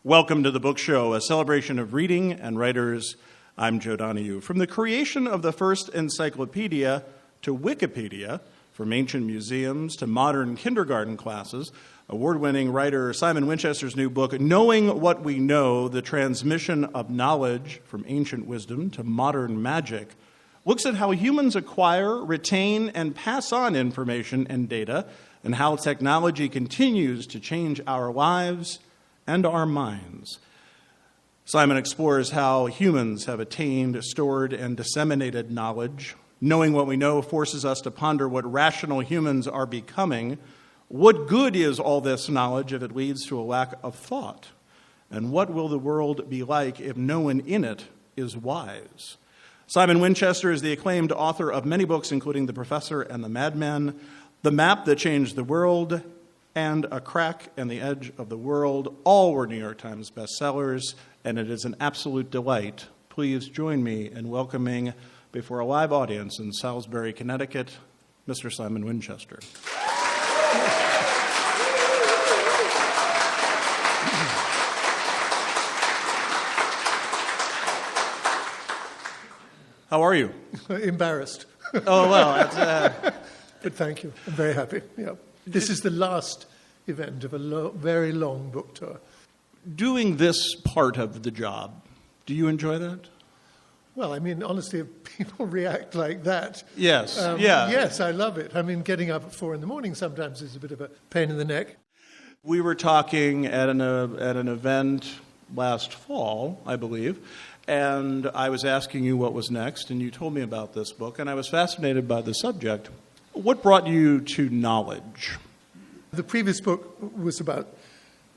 Welcome to the Book Show, a celebration of reading and writers. I'm Joe Donahue. From the creation of the first encyclopedia to Wikipedia, from ancient museums to modern kindergarten classes, award-winning writer Simon Winchester's new book, Knowing What We Know, The Transmission of Knowledge from Ancient Wisdom to Modern Magic, looks at how humans acquire, retain, and pass on information and data, and how technology continues to change our lives and our minds. Simon explores how humans have attained, stored, and disseminated knowledge. Knowing what we know forces us to ponder what rational humans are becoming. What good is all this knowledge if it leads to a lack of thought? And what will the world be like if no one in it is wise? Simon Winchester is the acclaimed author of many books, including The Professor and the Madman, The Map That Changed the World, and A Crack in the Edge of the World. All were New York Times bestsellers, and it is an absolute delight. Please join me in welcoming, before a live audience in Salisbury, Connecticut, Mr. Simon Winchester. How are you? Embarrassed. Oh, well, but thank you. I'm very happy. Yeah. This is the last event of a very long book tour. Doing this part of the job, do you enjoy that? Well, I mean, honestly, if people react like that... Yes, Yes, I love it. I mean, getting up at 4 a.m. sometimes is a bit of a pain in the neck. We were talking at an event last fall, I believe, and I was asking you what was next, and you told me about this book, and I was fascinated by the subject. What brought you to knowledge? The previous book was about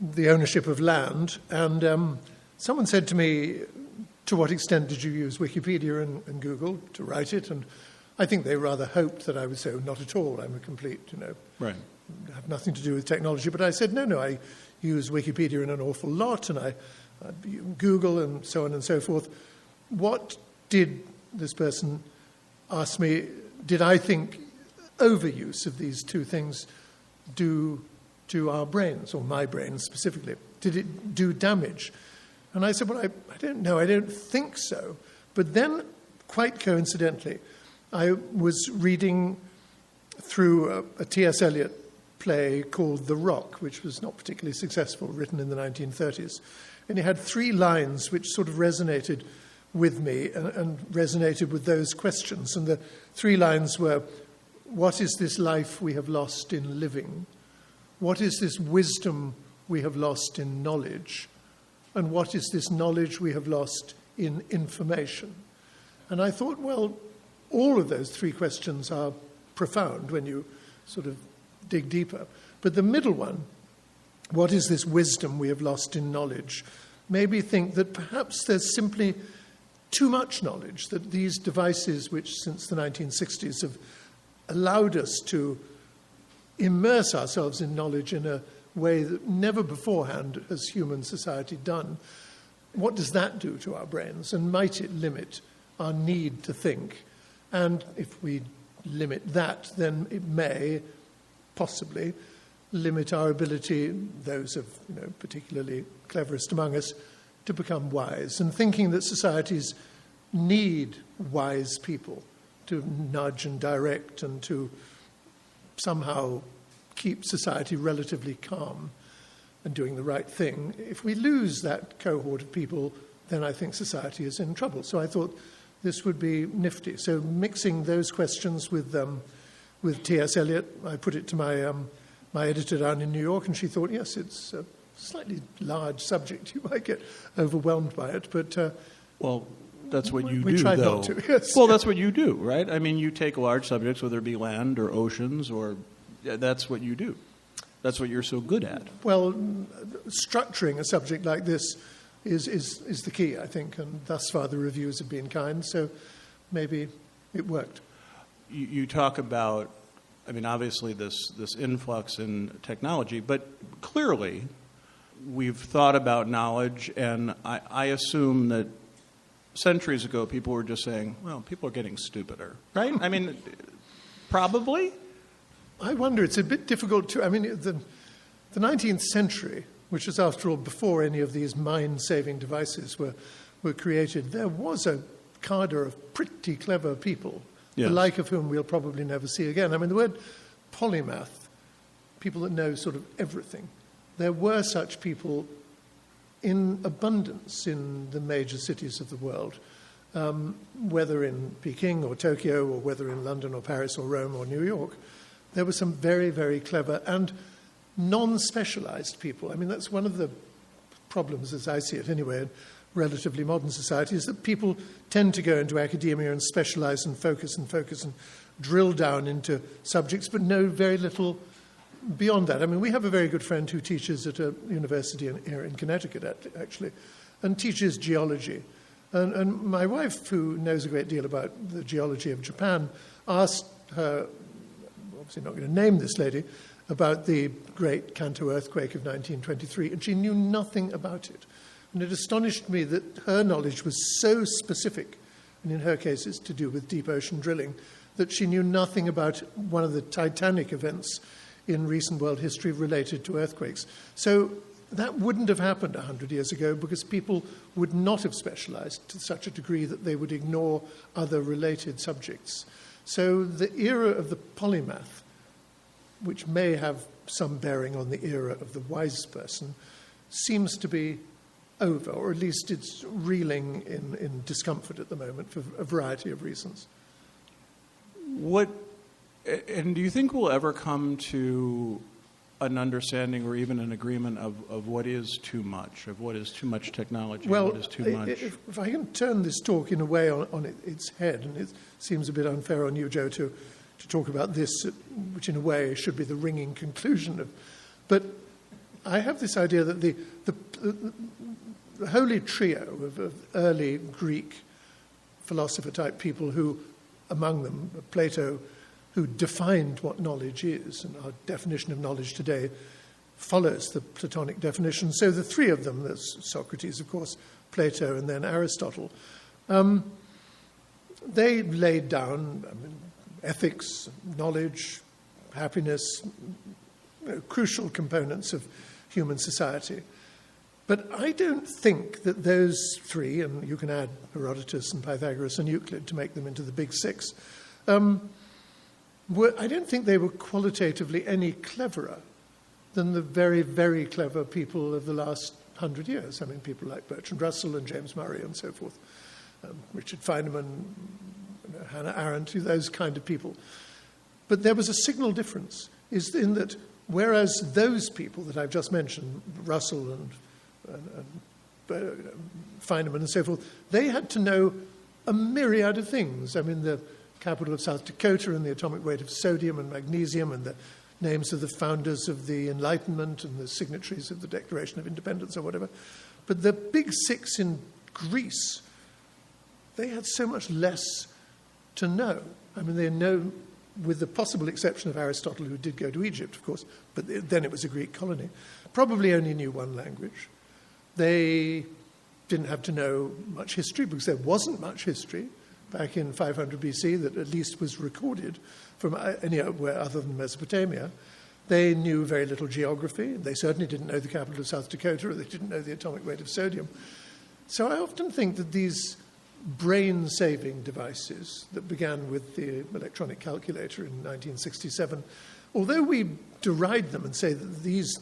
the ownership of land, and someone said to me, to what extent did you use Wikipedia and Google to write it? And I think they rather hoped that I would say, not at all, I'm a complete, right. have nothing to do with technology. But I said, no, I use Wikipedia in an awful lot, and I Google and so on and so forth. What did this person ask me, did I think overuse of these two things do to our brains, or my brain specifically? Did it do damage? And I said, well, I don't know, I don't think so. But then, quite coincidentally, I was reading through a T.S. Eliot play called The Rock, which was not particularly successful, written in the 1930s. And it had 3 lines which sort of resonated with me and resonated with those questions. And the 3 lines were, what is this life we have lost in living? What is this wisdom we have lost in knowledge? And what is this knowledge we have lost in information? And I thought, well, all of those 3 questions are profound when you sort of dig deeper. But the middle one, what is this wisdom we have lost in knowledge, made me think that perhaps there's simply too much knowledge, that these devices, which since the 1960s have allowed us to immerse ourselves in knowledge in a way that never beforehand has human society done, what does that do to our brains? And might it limit our need to think? And if we limit that, then it may possibly limit our ability, those of particularly cleverest among us, to become wise. And thinking that societies need wise people to nudge and direct and to somehow keep society relatively calm and doing the right thing. If we lose that cohort of people, then I think society is in trouble. So I thought this would be nifty. So mixing those questions with T.S. Eliot, I put it to my editor down in New York, and she thought, yes, it's a slightly large subject. You might get overwhelmed by it, but... well, that's what you do, we tried though. Not to, yes. Well, that's what you do, right? I mean, you take large subjects, whether it be land or oceans, or that's what you do. That's what you're so good at. Well, structuring a subject like this is the key, I think, and thus far the reviews have been kind, so maybe it worked. You talk about, I mean, obviously this influx in technology, but clearly we've thought about knowledge, and I assume that centuries ago people were just saying, well, people are getting stupider, right? I mean, probably. I wonder, it's a bit difficult to, I mean, the 19th century which was, after all, before any of these mind-saving devices were created, there was a cadre of pretty clever people, yes, the like of whom we'll probably never see again. I mean, the word polymath, people that know sort of everything, there were such people in abundance in the major cities of the world, whether in Peking or Tokyo or whether in London or Paris or Rome or New York. There were some very, very clever and non-specialized people. I mean, that's one of the problems, as I see it anyway, in relatively modern society, is that people tend to go into academia and specialize and focus and drill down into subjects, but know very little beyond that. I mean, we have a very good friend who teaches at a university here in Connecticut, actually, and teaches geology. And my wife, who knows a great deal about the geology of Japan, asked her, obviously not going to name this lady, about the great Kanto earthquake of 1923, and she knew nothing about it. And it astonished me that her knowledge was so specific, and in her case it's to do with deep ocean drilling, that she knew nothing about one of the titanic events in recent world history related to earthquakes. So that wouldn't have happened 100 years ago because people would not have specialized to such a degree that they would ignore other related subjects. So the era of the polymath, which may have some bearing on the era of the wise person, seems to be over, or at least it's reeling in discomfort at the moment for a variety of reasons. And do you think we'll ever come to an understanding or even an agreement of what is too much, of what is too much technology, well, what is too much? If I can turn this talk in a way on its head, and it seems a bit unfair on you, Joe, to talk about this, which in a way should be the ringing conclusion of. But I have this idea that the holy trio of early Greek philosopher-type people who, among them, Plato, who defined what knowledge is, and our definition of knowledge today follows the Platonic definition. So the three of them, there's Socrates, of course, Plato, and then Aristotle, they laid down ethics, knowledge, happiness, crucial components of human society. But I don't think that those three, and you can add Herodotus and Pythagoras and Euclid to make them into the big six, I don't think they were qualitatively any cleverer than the very, very clever people of the last 100 years. I mean, people like Bertrand Russell and James Murray and so forth, Richard Feynman, Hannah Arendt, those kind of people. But there was a signal difference, is in that whereas those people that I've just mentioned, Russell and Feynman and so forth, they had to know a myriad of things. I mean, the capital of South Dakota and the atomic weight of sodium and magnesium and the names of the founders of the Enlightenment and the signatories of the Declaration of Independence or whatever. But the big six in Greece, they had so much less to know. I mean, they know, with the possible exception of Aristotle, who did go to Egypt, of course, but then it was a Greek colony, probably only knew one language. They didn't have to know much history because there wasn't much history back in 500 BC that at least was recorded from anywhere other than Mesopotamia. They knew very little geography. They certainly didn't know the capital of South Dakota, or they didn't know the atomic weight of sodium. So I often think that these brain-saving devices that began with the electronic calculator in 1967, although we deride them and say that these,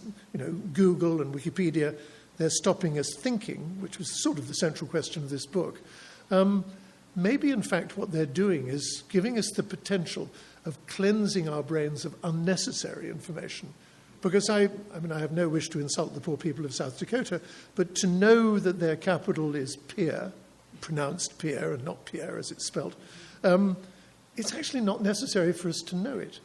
Google and Wikipedia, they're stopping us thinking, which was sort of the central question of this book, maybe, in fact, what they're doing is giving us the potential of cleansing our brains of unnecessary information. Because I have no wish to insult the poor people of South Dakota, but to know that their capital is Pierre, pronounced Pierre and not Pierre as it's spelt, it's actually not necessary for us to know it.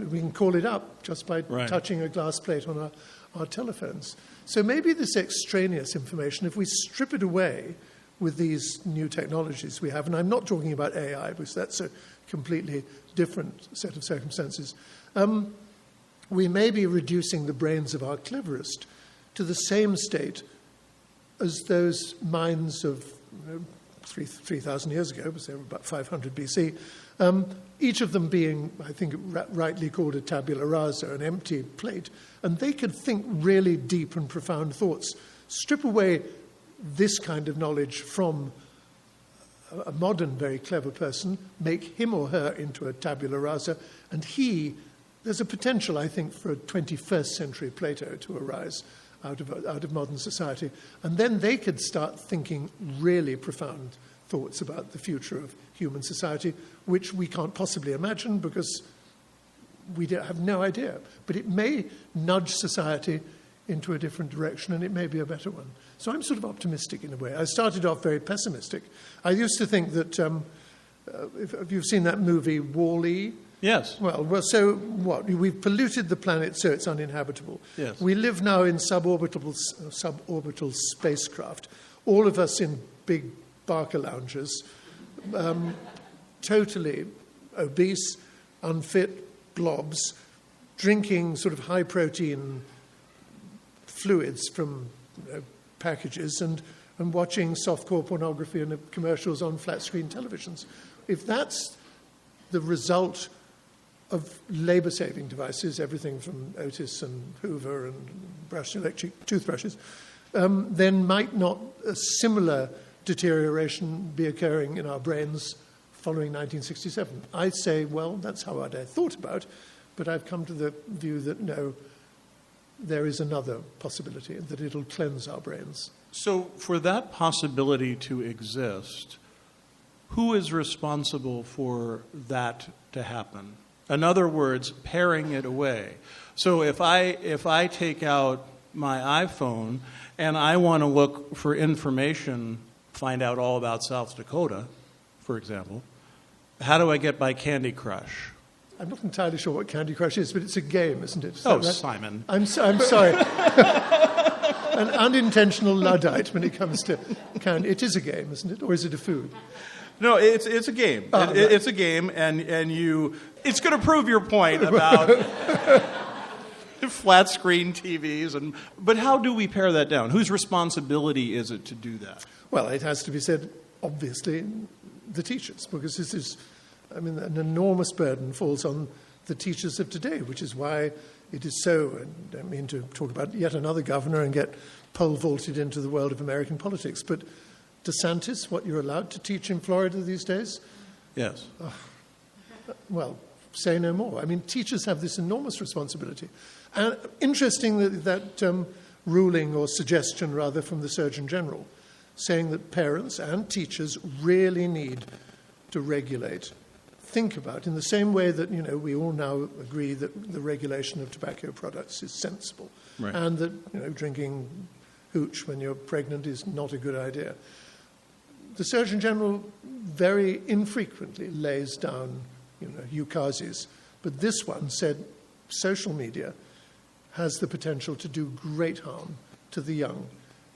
We can call it up just by touching a glass plate on our telephones. So maybe this extraneous information, if we strip it away with these new technologies we have, and I'm not talking about AI because that's a completely different set of circumstances, we may be reducing the brains of our cleverest to the same state as those minds of 3,000 years ago, because they were about 500 BC, each of them being, I think, rightly called a tabula rasa, an empty plate, and they could think really deep and profound thoughts. Strip away this kind of knowledge from a modern, very clever person, make him or her into a tabula rasa, and there's a potential, I think, for a 21st century Plato to arise out of modern society. And then they could start thinking really profound thoughts about the future of human society, which we can't possibly imagine because we have no idea. But it may nudge society into a different direction, and it may be a better one. So I'm sort of optimistic in a way. I started off very pessimistic. I used to think that, if you've seen that movie, Wall-E. Yes. Well, so what? We've polluted the planet so it's uninhabitable. Yes. We live now in suborbital spacecraft, all of us in big Barker lounges, totally obese, unfit blobs, drinking sort of high-protein fluids from packages and watching softcore pornography and commercials on flat-screen televisions. If that's the result of labour-saving devices, everything from Otis and Hoover and electric toothbrushes, then might not a similar deterioration be occurring in our brains following 1967? I say, well, that's how I thought about, but I've come to the view that no, there is another possibility, that it'll cleanse our brains. So for that possibility to exist, who is responsible for that to happen? In other words, paring it away. So if I take out my iPhone and I want to look for information, find out all about South Dakota, for example, how do I get by Candy Crush? I'm not entirely sure what Candy Crush is, but it's a game, isn't it? Oh, right? Simon. I'm sorry. An unintentional Luddite when it comes to candy. It is a game, isn't it? Or is it a food? No, it's a game. Right. It's a game, and it's going to prove your point about flat screen TVs. But how do we pare that down? Whose responsibility is it to do that? Well, it has to be said, obviously, the teachers, because this is, an enormous burden falls on the teachers of today, which is why it is so, and I don't mean to talk about yet another governor and get pole vaulted into the world of American politics, but DeSantis, what you're allowed to teach in Florida these days? Yes. Well, say no more. Teachers have this enormous responsibility. And interesting that ruling or suggestion, rather, from the Surgeon General, saying that parents and teachers really need to regulate, think about, in the same way that, we all now agree that the regulation of tobacco products is sensible, right, and that, drinking hooch when you're pregnant is not a good idea. The Surgeon General very infrequently lays down, ukazes, but this one said social media has the potential to do great harm to the young,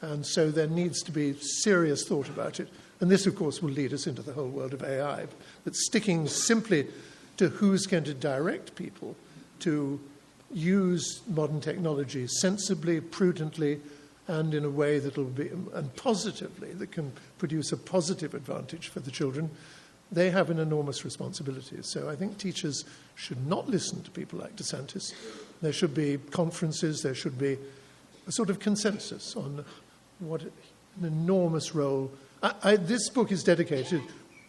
and so there needs to be serious thought about it. And this, of course, will lead us into the whole world of AI, but sticking simply to who's going to direct people to use modern technology sensibly, prudently, and in a way that will be, and positively, that can produce a positive advantage for the children, they have an enormous responsibility. So I think teachers should not listen to people like DeSantis. There should be conferences, there should be a sort of consensus on what an enormous role. This book is dedicated,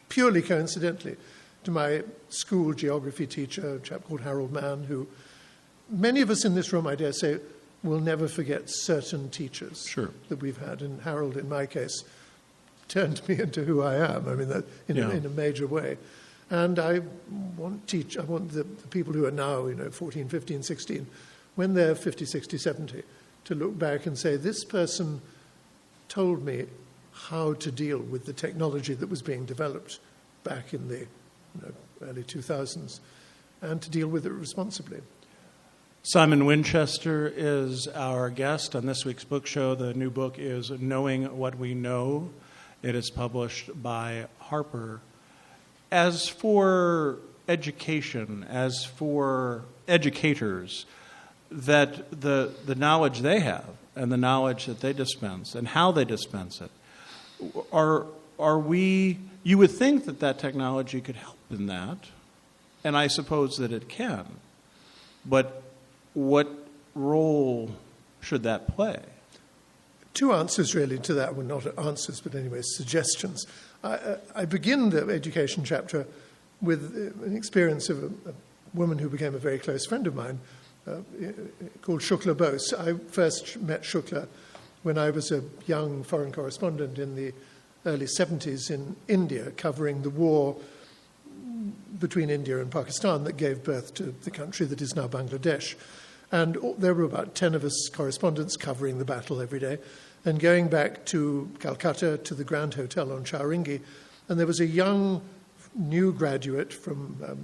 purely coincidentally, to my school geography teacher, a chap called Harold Mann, who many of us in this room, I dare say, will never forget certain teachers that we've had. And Harold, in my case, turned me into who I am, in a major way. And I want the people who are now, 14, 15, 16, when they're 50, 60, 70, to look back and say, this person told me how to deal with the technology that was being developed back in the early 2000s, and to deal with it responsibly. Simon Winchester is our guest on this week's book show. The new book is Knowing What We Know. It is published by Harper. As for education, as for educators, that the knowledge they have and the knowledge that they dispense and how they dispense it, are you would think that technology could help in that, and I suppose that it can. But what role should that play? Two answers really to that. Well, not answers, but anyway, suggestions. I begin the education chapter with an experience of a woman who became a very close friend of mine called Shukla Bose. I first met Shukla when I was a young foreign correspondent in the early 70s in India, covering the war between India and Pakistan that gave birth to the country that is now Bangladesh. And there were about 10 of us correspondents covering the battle every day and going back to Calcutta to the Grand Hotel on Chowringhee. And there was a young new graduate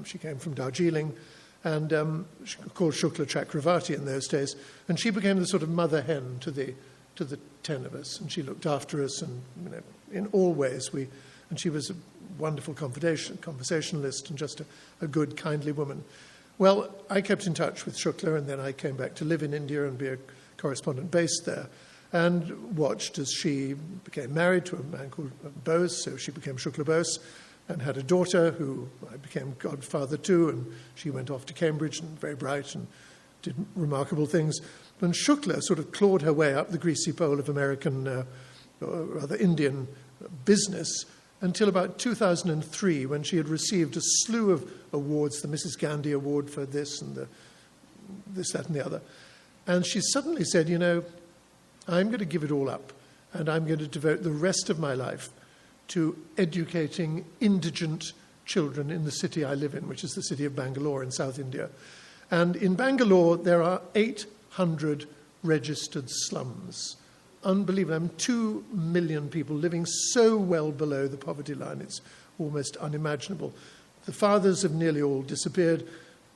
she came from Darjeeling, and called Shukla Chakravarti in those days. And she became the sort of mother hen to the 10 of us. And she looked after us and, in all ways. And she was a wonderful conversationalist and just a good, kindly woman. Well, I kept in touch with Shukla, and then I came back to live in India and be a correspondent based there, and watched as she became married to a man called Bose, so she became Shukla Bose, and had a daughter who I became godfather to, and she went off to Cambridge, and very bright, and did remarkable things. And Shukla sort of clawed her way up the greasy pole of American, or rather Indian business, until about 2003, when she had received a slew of awards, the Mrs. Gandhi Award for this and this, that, and the other. And she suddenly said, I'm going to give it all up, and I'm going to devote the rest of my life to educating indigent children in the city I live in, which is the city of Bangalore in South India. And in Bangalore, there are 800 registered slums. Unbelievable. 2 million people living so well below the poverty line, it's almost unimaginable. The fathers have nearly all disappeared.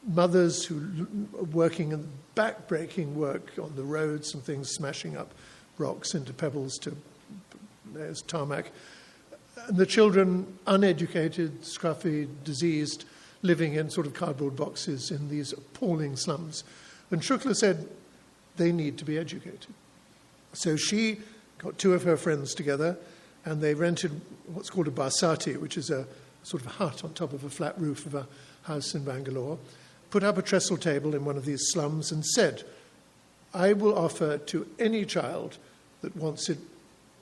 Mothers who are working in back-breaking work on the roads and things, smashing up rocks into pebbles to there's tarmac. And the children, uneducated, scruffy, diseased, living in sort of cardboard boxes in these appalling slums. And Shukla said, they need to be educated. So she got 2 of her friends together, and they rented what's called a basati, which is a sort of hut on top of a flat roof of a house in Bangalore, put up a trestle table in one of these slums and said, I will offer to any child that wants it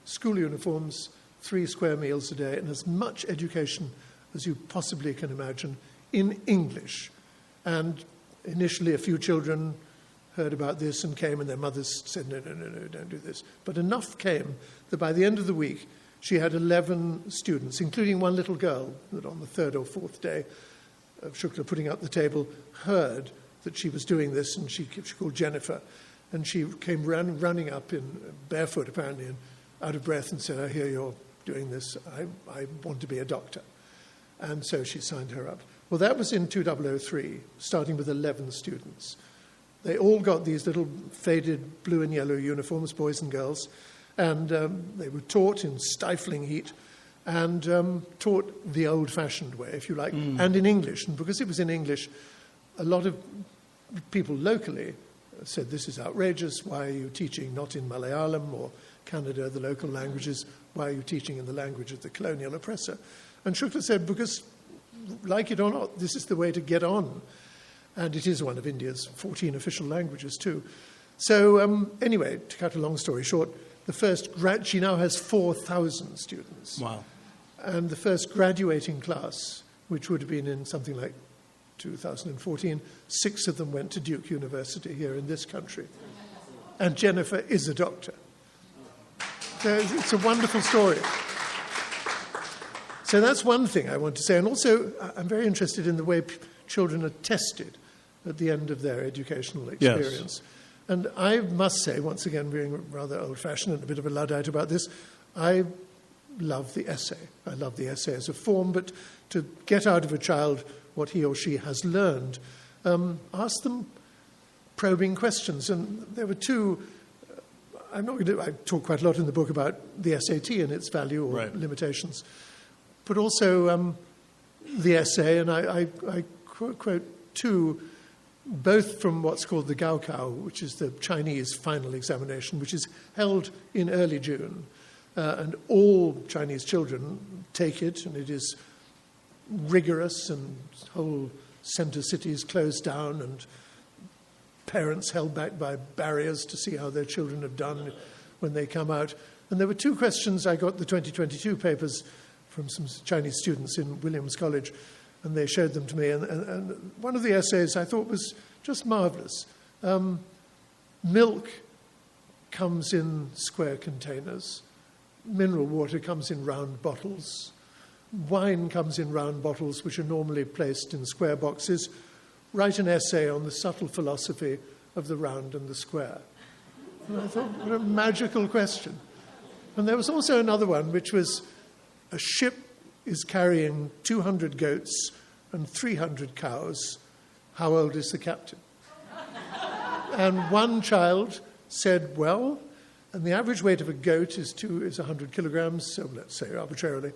school uniforms, 3 square meals a day, and as much education as you possibly can imagine in English. And initially a few children heard about this and came, and their mothers said, no, don't do this. But enough came that by the end of the week, she had 11 students, including one little girl that on the 3rd or 4th day of Shukla putting up the table, heard that she was doing this, and she called Jennifer. And she came running up in barefoot, apparently, and out of breath, and said, I hear you're doing this. I want to be a doctor. And so she signed her up. Well, that was in 2003, starting with 11 students. They all got these little faded blue and yellow uniforms, boys and girls, and they were taught in stifling heat and taught the old-fashioned way, if you like, and in English. And because it was in English, a lot of people locally said, this is outrageous. Why are you teaching not in Malayalam or Kannada, the local languages? Why are you teaching in the language of the colonial oppressor? And Shukla said, because, like it or not, this is the way to get on. And it is one of India's 14 official languages, too. So anyway, to cut a long story short, she now has 4,000 students. Wow. And the first graduating class, which would have been in something like 2014, 6 of them went to Duke University here in this country. And Jennifer is a doctor. So it's a wonderful story. So that's one thing I want to say. And also, I'm very interested in the way children are tested at the end of their educational experience. Yes. And I must say, once again, being rather old-fashioned and a bit of a Luddite about this, I love the essay. I love the essay as a form, but to get out of a child what he or she has learned, ask them probing questions. And there were 2... I talk quite a lot in the book about the SAT and its value or limitations, but also the essay, and I quote 2, both from what's called the Gaokao, which is the Chinese final examination, which is held in early June. and all Chinese children take it, and it is rigorous, and whole center cities closed down, and parents held back by barriers to see how their children have done when they come out. And there were two questions. I got the 2022 papers from some Chinese students in Williams College, and they showed them to me. And one of the essays I thought was just marvelous. Milk comes in square containers. Mineral water comes in round bottles. Wine comes in round bottles, which are normally placed in square boxes. Write an essay on the subtle philosophy of the round and the square. And I thought, what a magical question. And there was also another one, which was a ship is carrying 200 goats and 300 cows. How old is the captain? And one child said, well, and the average weight of a goat is 100 kilograms, so let's say arbitrarily,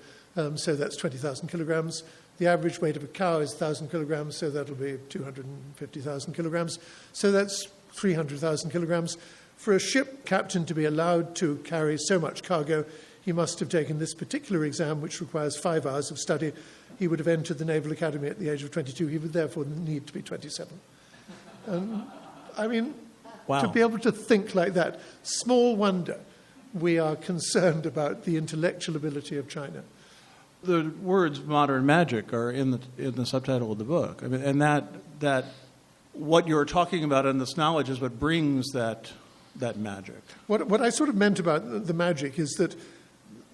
so that's 20,000 kilograms. The average weight of a cow is 1,000 kilograms, so that'll be 250,000 kilograms. So that's 300,000 kilograms. For a ship captain to be allowed to carry so much cargo, he must have taken this particular exam, which requires 5 hours of study. He would have entered the Naval Academy at the age of 22. He would therefore need to be 27. I mean, wow. To be able to think like that, small wonder we are concerned about the intellectual ability of China. The words "modern magic" are in the subtitle of the book. I mean, and that what you're talking about in this knowledge is what brings that magic. What I sort of meant about the magic is that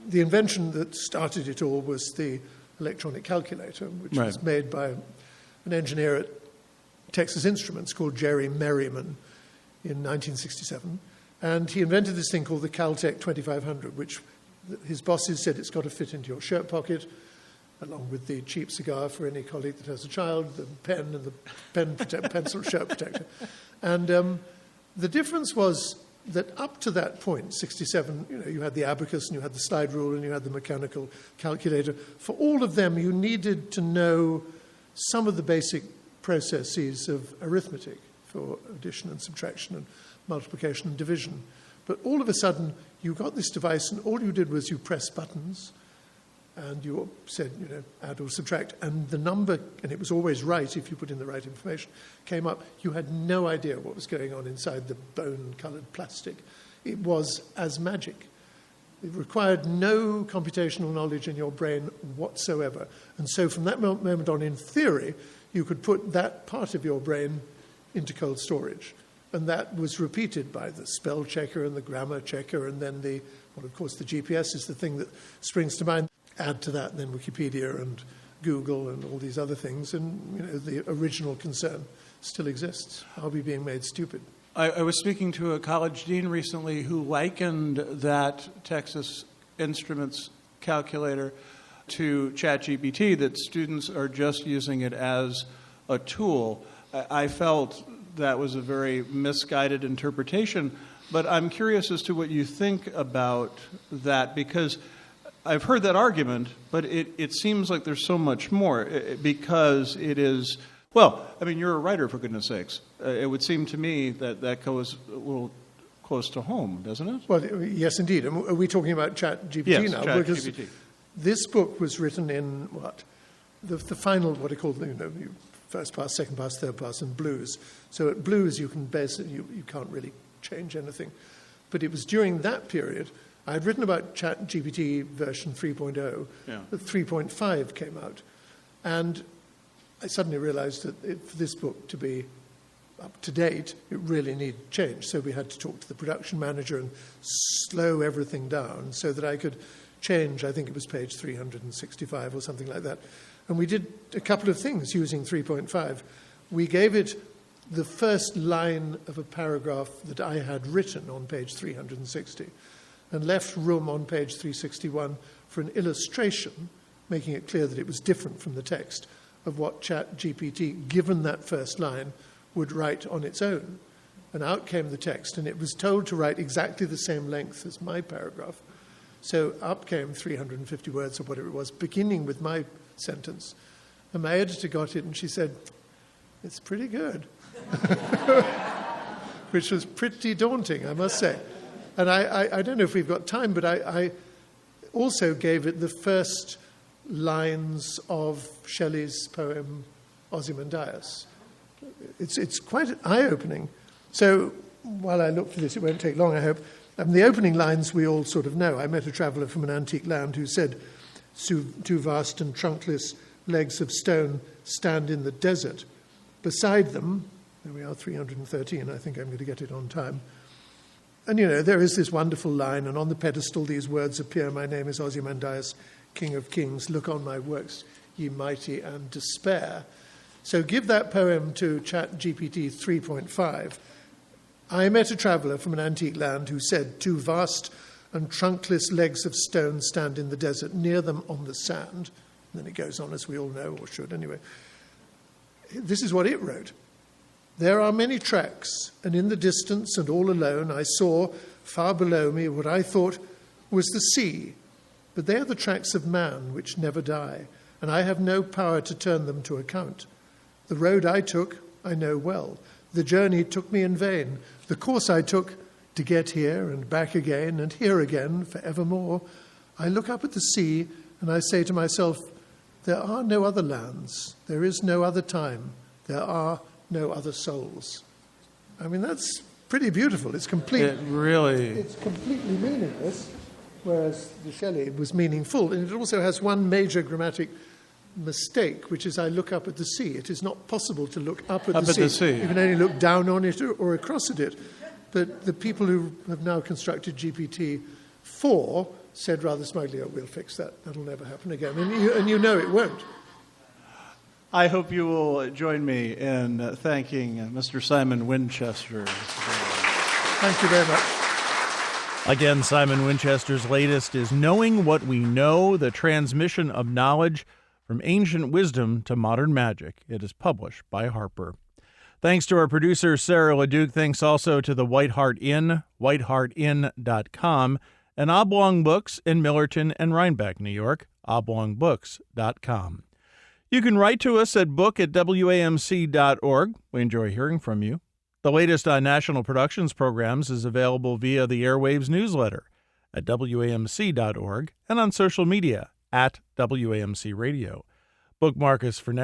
the invention that started it all was the electronic calculator, which was made by an engineer at Texas Instruments called Jerry Merriman in 1967. And he invented this thing called the Caltech 2500, which his bosses said it's got to fit into your shirt pocket, along with the cheap cigar for any colleague that has a child, the pen and the pencil shirt protector. And the difference was that up to that point, 67, you had the abacus and you had the slide rule and you had the mechanical calculator. For all of them, you needed to know some of the basic processes of arithmetic for addition and subtraction and multiplication and division. But all of a sudden, you got this device, and all you did was you press buttons, and you said, add or subtract, and the number, and it was always right if you put in the right information, came up. You had no idea what was going on inside the bone-coloured plastic. It was as magic. It required no computational knowledge in your brain whatsoever. And so from that moment on, in theory, you could put that part of your brain into cold storage. And that was repeated by the spell checker and the grammar checker, and then of course, the GPS is the thing that springs to mind. Add to that then Wikipedia and Google and all these other things, and the original concern still exists. Are we being made stupid? I was speaking to a college dean recently who likened that Texas Instruments calculator to ChatGPT, that students are just using it as a tool. I felt that was a very misguided interpretation, but I'm curious as to what you think about that, because I've heard that argument, but it seems like there's so much more, because it is, well, I mean, you're a writer, for goodness sakes. It would seem to me that goes a little close to home, doesn't it? Well, yes, indeed. And are we talking about ChatGPT now? Because ChatGPT. This book was written in, the final, what are called, first pass, second pass, third pass, and blues. So at blues, you can basically, you can't really change anything. But it was during that period, I had written about ChatGPT version 3.0, but 3.5 came out. And I suddenly realized that for this book to be up to date, it really needed change. So we had to talk to the production manager and slow everything down so that I could change, I think it was page 365 or something like that. And we did a couple of things using 3.5. We gave it the first line of a paragraph that I had written on page 360 and left room on page 361 for an illustration, making it clear that it was different from the text of what ChatGPT, given that first line, would write on its own. And out came the text, and it was told to write exactly the same length as my paragraph. So up came 350 words or whatever it was, beginning with my sentence. And my editor got it, and she said, "It's pretty good," which was pretty daunting, I must say. And I don't know if we've got time, but I also gave it the first lines of Shelley's poem Ozymandias. It's quite eye-opening. So while I look for this, it won't take long, I hope. The opening lines we all sort of know. I met a traveller from an antique land who said, "Two vast and trunkless legs of stone stand in the desert. Beside them," there we are, 313, I think I'm going to get it on time. And, there is this wonderful line, "And on the pedestal these words appear, my name is Ozymandias, King of Kings. Look on my works, ye mighty, and despair." So give that poem to ChatGPT 3.5. I met a traveller from an antique land who said, "Two vast and trunkless legs of stone stand in the desert, near them on the sand." And then it goes on, as we all know, or should anyway. This is what it wrote. "There are many tracks, and in the distance and all alone I saw, far below me, what I thought was the sea. But they are the tracks of man which never die, and I have no power to turn them to account. The road I took, I know well. The journey took me in vain. The course I took to get here and back again and here again for evermore. I look up at the sea and I say to myself, there are no other lands. There is no other time. There are no other souls." I mean, that's pretty beautiful. It's completely meaningless, whereas the Shelley was meaningful. And it also has one major grammatic mistake, which is "I look up at the sea." It is not possible to look up at the sea. You can only look down on it or across at it. But the people who have now constructed GPT-4 said rather smugly, "Oh, we'll fix that. That'll never happen again." And you know it won't. I hope you will join me in thanking Mr. Simon Winchester. Thank you very much. Again, Simon Winchester's latest is Knowing What We Know, the Transmission of Knowledge from Ancient Wisdom to Modern Magic. It is published by Harper. Thanks to our producer, Sarah LeDuc. Thanks also to the White Hart Inn, whitehartinn.com, and Oblong Books in Millerton and Rhinebeck, New York, oblongbooks.com. You can write to us at book@wamc.org. We enjoy hearing from you. The latest on National Productions programs is available via the Airwaves newsletter at wamc.org and on social media at WAMC Radio. Bookmark us for now.